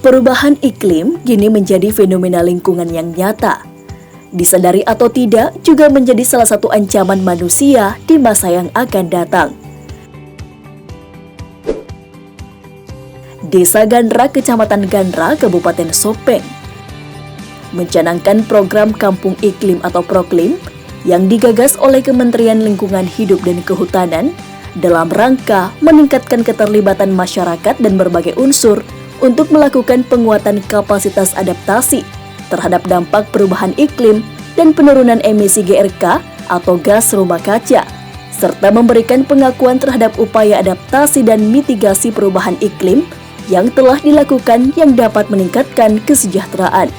Perubahan iklim kini menjadi fenomena lingkungan yang nyata. Disadari atau tidak, juga menjadi salah satu ancaman manusia di masa yang akan datang. Desa Gandra, Kecamatan Gandra, Kabupaten Sopeng, mencanangkan program Kampung Iklim atau Proklim yang digagas oleh Kementerian Lingkungan Hidup dan Kehutanan dalam rangka meningkatkan keterlibatan masyarakat dan berbagai unsur untuk melakukan penguatan kapasitas adaptasi terhadap dampak perubahan iklim dan penurunan emisi GRK atau gas rumah kaca, serta memberikan pengakuan terhadap upaya adaptasi dan mitigasi perubahan iklim yang telah dilakukan yang dapat meningkatkan kesejahteraan.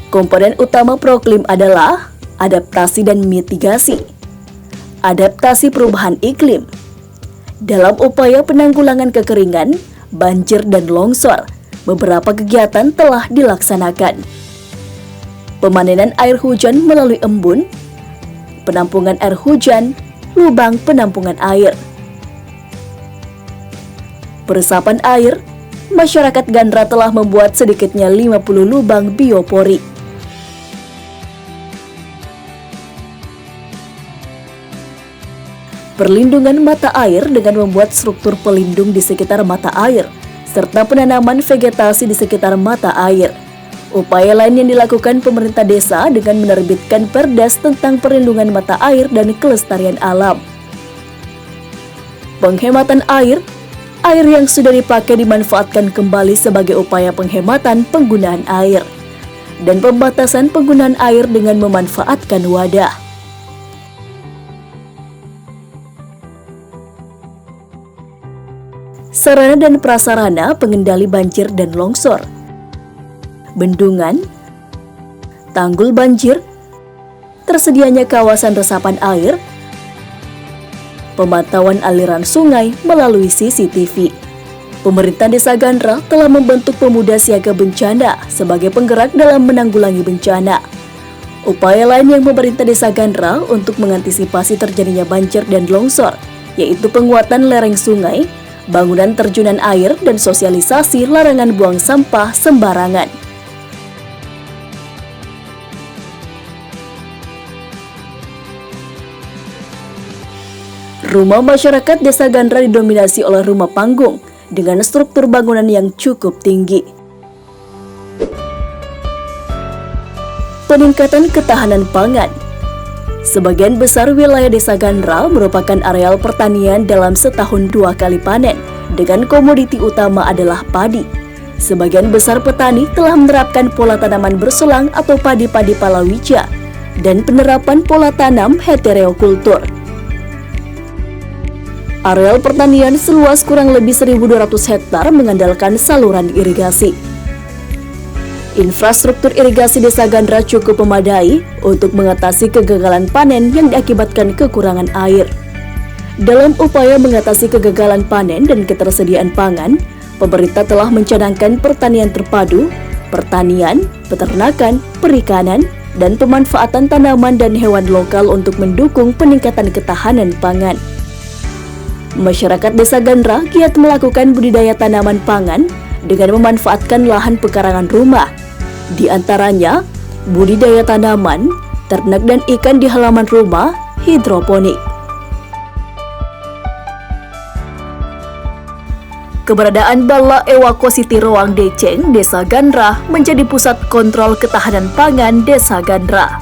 Komponen utama Proklim adalah adaptasi dan mitigasi. Adaptasi perubahan iklim. Dalam upaya penanggulangan kekeringan, banjir dan longsor, beberapa kegiatan telah dilaksanakan. Pemanenan air hujan melalui embun, penampungan air hujan, lubang penampungan air. Peresapan air, masyarakat Gandra telah membuat sedikitnya 50 lubang biopori. Perlindungan mata air dengan membuat struktur pelindung di sekitar mata air, serta penanaman vegetasi di sekitar mata air. Upaya lain yang dilakukan pemerintah desa dengan menerbitkan Perdas tentang perlindungan mata air dan kelestarian alam. Penghematan air, air yang sudah dipakai dimanfaatkan kembali sebagai upaya penghematan penggunaan air, dan pembatasan penggunaan air dengan memanfaatkan wadah. Sarana dan prasarana pengendali banjir dan longsor. Bendungan, tanggul banjir, tersedianya kawasan resapan air, pemantauan aliran sungai melalui CCTV. Pemerintah Desa Gandra telah membentuk pemuda siaga bencana sebagai penggerak dalam menanggulangi bencana. Upaya lain yang pemerintah Desa Gandra untuk mengantisipasi terjadinya banjir dan longsor, yaitu penguatan lereng sungai, bangunan terjunan air, dan sosialisasi larangan buang sampah sembarangan. Rumah masyarakat Desa Gandra didominasi oleh rumah panggung dengan struktur bangunan yang cukup tinggi. Peningkatan ketahanan pangan. Sebagian besar wilayah Desa Gandra merupakan areal pertanian dalam setahun 2 kali panen, dengan komoditi utama adalah padi. Sebagian besar petani telah menerapkan pola tanaman berselang atau padi-padi palawija dan penerapan pola tanam heterokultur. Areal pertanian seluas kurang lebih 1.200 hektar mengandalkan saluran irigasi. Infrastruktur irigasi Desa Gandra cukup memadai untuk mengatasi kegagalan panen yang diakibatkan kekurangan air. Dalam upaya mengatasi kegagalan panen dan ketersediaan pangan, pemerintah telah mencanangkan pertanian terpadu, pertanian, peternakan, perikanan, dan pemanfaatan tanaman dan hewan lokal untuk mendukung peningkatan ketahanan pangan. Masyarakat Desa Gandra giat melakukan budidaya tanaman pangan dengan memanfaatkan lahan pekarangan rumah. Di antaranya, budidaya tanaman, ternak dan ikan di halaman rumah, hidroponik. Keberadaan Bala Ewakuasi Tiroang Deceng, Desa Gandra menjadi pusat kontrol ketahanan pangan Desa Gandra.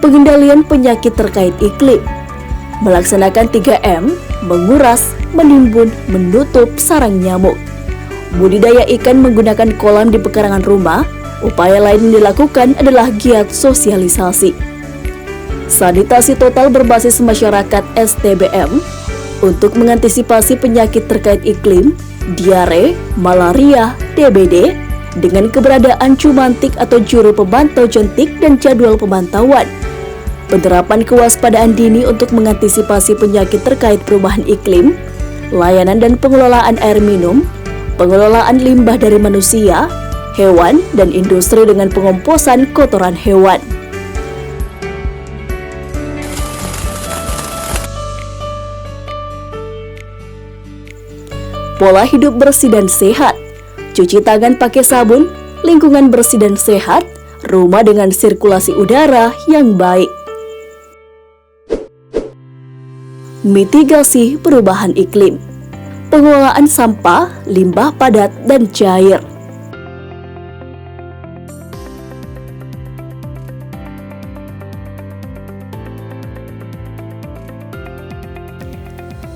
Pengendalian penyakit terkait iklim. Melaksanakan 3M, menguras, menimbun, menutup sarang nyamuk. Budidaya ikan menggunakan kolam di pekarangan rumah. Upaya lain yang dilakukan adalah giat sosialisasi. Sanitasi total berbasis masyarakat STBM untuk mengantisipasi penyakit terkait iklim, diare, malaria, DBD, dengan keberadaan cumantik atau juru pemantau jentik dan jadwal pemantauan. Penerapan kewaspadaan dini untuk mengantisipasi penyakit terkait perubahan iklim, layanan dan pengelolaan air minum, pengelolaan limbah dari manusia, hewan, dan industri dengan pengomposan kotoran hewan. pola hidup bersih dan sehat, cuci tangan pakai sabun, lingkungan bersih dan sehat, rumah dengan sirkulasi udara yang baik. Mitigasi perubahan iklim, pengelolaan sampah, limbah padat, dan cair.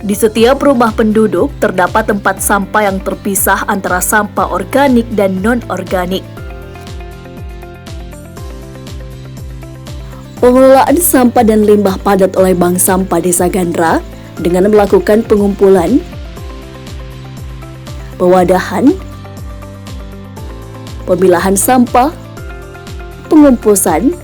Di setiap rumah penduduk terdapat tempat sampah yang terpisah antara sampah organik dan non-organik. Pengelolaan sampah dan limbah padat oleh Bank Sampah Desa Gandra dengan melakukan pengumpulan, pewadahan, pemilahan sampah, pengumpusan,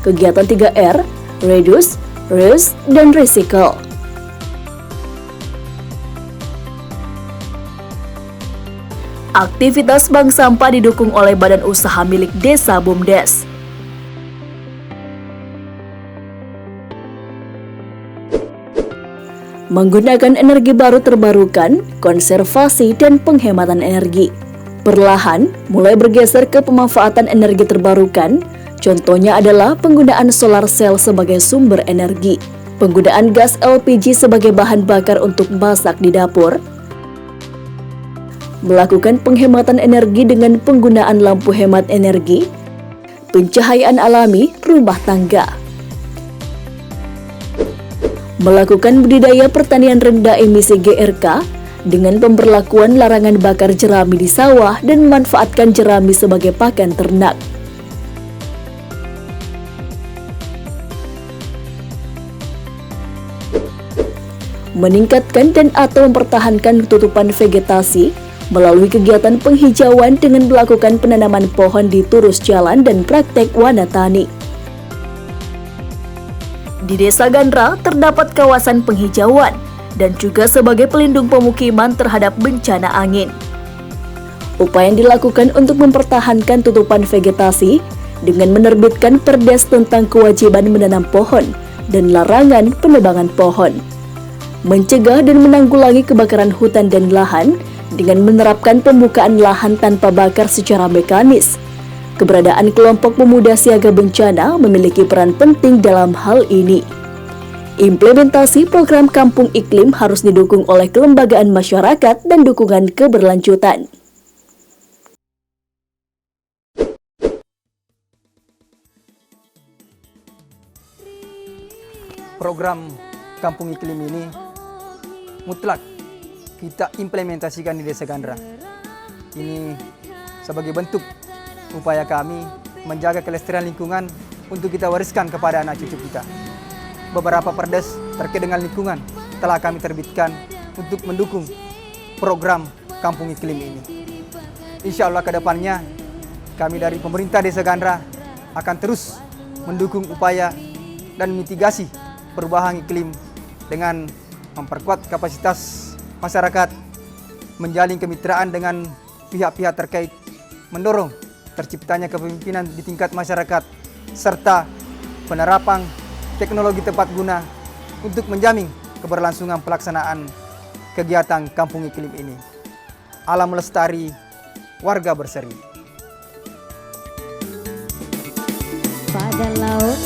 kegiatan 3R, reduce, reuse, dan recycle. Aktivitas bank sampah didukung oleh badan usaha milik desa BUMDes. Menggunakan energi baru terbarukan, konservasi, dan penghematan energi. Perlahan mulai bergeser ke pemanfaatan energi terbarukan. Contohnya adalah penggunaan solar cell sebagai sumber energi, penggunaan gas LPG sebagai bahan bakar untuk masak di dapur, melakukan penghematan energi dengan penggunaan lampu hemat energi, pencahayaan alami rumah tangga, melakukan budidaya pertanian rendah emisi GRK dengan pemberlakuan larangan bakar jerami di sawah dan memanfaatkan jerami sebagai pakan ternak. Meningkatkan dan atau mempertahankan tutupan vegetasi melalui kegiatan penghijauan dengan melakukan penanaman pohon di turus jalan dan praktek wanatani. Di Desa Gandra terdapat kawasan penghijauan dan juga sebagai pelindung pemukiman terhadap bencana angin. Upaya yang dilakukan untuk mempertahankan tutupan vegetasi dengan menerbitkan Perdes tentang kewajiban menanam pohon dan larangan penebangan pohon. Mencegah dan menanggulangi kebakaran hutan dan lahan dengan menerapkan pembukaan lahan tanpa bakar secara mekanis. Keberadaan kelompok pemuda siaga bencana memiliki peran penting dalam hal ini. Implementasi program Kampung Iklim harus didukung oleh kelembagaan masyarakat dan dukungan keberlanjutan. Program Kampung Iklim ini mutlak kita implementasikan di Desa Gandra. Ini sebagai bentuk upaya kami menjaga kelestarian lingkungan untuk kita wariskan kepada anak cucu kita. Beberapa perdes terkait dengan lingkungan telah kami terbitkan untuk mendukung program Kampung Iklim ini. Insya Allah ke depannya kami dari pemerintah Desa Gandra akan terus mendukung upaya dan mitigasi perubahan iklim dengan memperkuat kapasitas masyarakat, menjalin kemitraan dengan pihak-pihak terkait, mendorong terciptanya kepemimpinan di tingkat masyarakat, serta penerapan teknologi tepat guna untuk menjamin keberlangsungan pelaksanaan kegiatan Kampung Iklim ini. Alam lestari, warga berseri. Pada laut